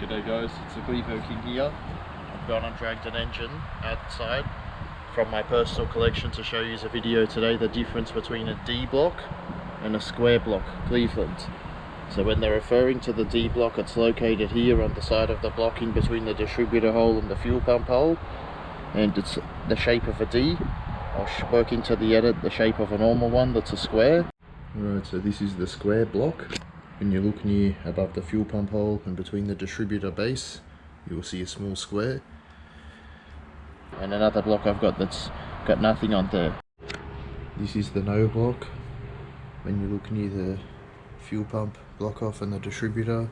G'day guys, it's the Clevo King here. I've gone and dragged an engine outside from my personal collection to show you a video today, the difference between a D block and a square block Cleveland. So when they're referring to the D block, it's located here on the side of the block in between the distributor hole and the fuel pump hole, and it's the shape of a D. I'll work into the edit the shape of a normal one that's a square. Alright, so this is the square block. When you look near above the fuel pump hole and between the distributor base, you will see a small square. And another block I've got that's got nothing on there. This is the no block. When you look near the fuel pump block off and the distributor,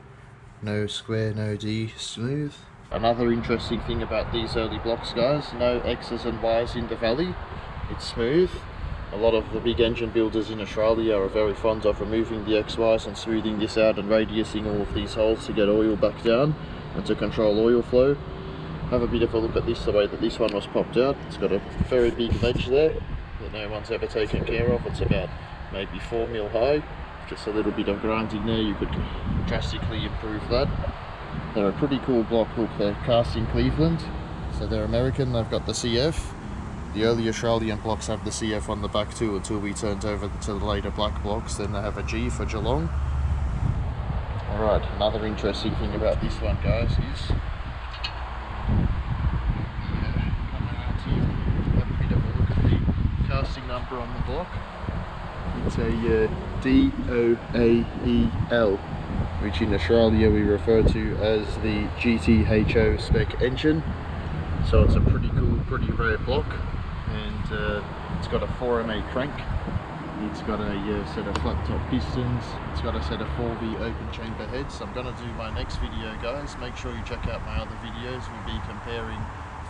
no square, no D, smooth. Another interesting thing about these early blocks, guys, no X's and Y's in the valley. It's smooth. A lot of the big engine builders in Australia are very fond of removing the XYs and smoothing this out and radiusing all of these holes to get oil back down and to control oil flow. Have a bit of a look at this, the way that this one was popped out. It's got a very big ledge there that no one's ever taken care of. It's about maybe 4 mil high. Just a little bit of grinding there, you could drastically improve that. They're a pretty cool block. Look, they're cast in Cleveland, so they're American. They've got the CF. The early Australian blocks have the CF on the back too, until we turned over to the later black blocks. Then they have a G for Geelong. Alright, another interesting thing about this one, guys, is coming out here, have a bit of a look at the casting number on the block. It's a DOAEL, which in Australia we refer to as the GTHO spec engine. So it's a pretty cool, pretty rare block. And it's got a 4MA crank, it's got a set of flat top pistons, it's got a set of 4V open chamber heads. I'm going to do my next video, guys. Make sure you check out my other videos. We'll be comparing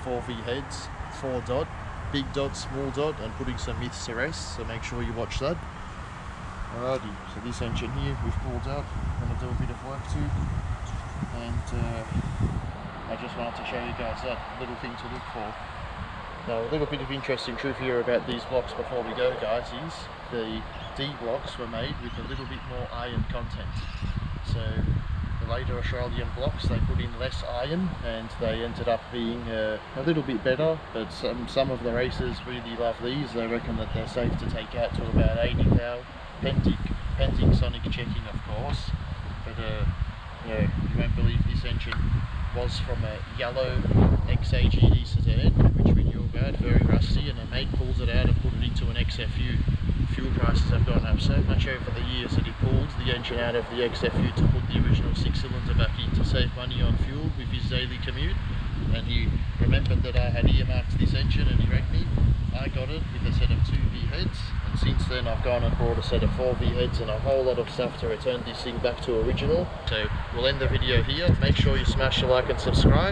4V heads, 4 dot, big dot, small dot, and putting some myths to rest, so make sure you watch that. Alrighty, so this engine here we've pulled out, I'm going to do a bit of work too, and I just wanted to show you guys that little thing to look for. Now, a little bit of interesting trivia about these blocks before we go, guys, is the D blocks were made with a little bit more iron content. So the later Australian blocks, they put in less iron and they ended up being a little bit better, but some of the racers really love these. They reckon that they're safe to take out to about 80 thou, pending sonic checking, of course. But you won't believe this engine was from a yellow XAGE sedan, which we knew about, very rusty, and a mate pulls it out and put it into an XFU. Fuel prices have gone up so much over the years that he pulled the engine out of the XFU to put the original 6-cylinder back in to save money on fuel with his daily commute. And he remembered that I had earmarked this engine and he rang me. I got it with a set of 2V heads, and since then I've gone and bought a set of 4V heads and a whole lot of stuff to return this thing back to original. So we'll end the video here. Make sure you smash the like and subscribe.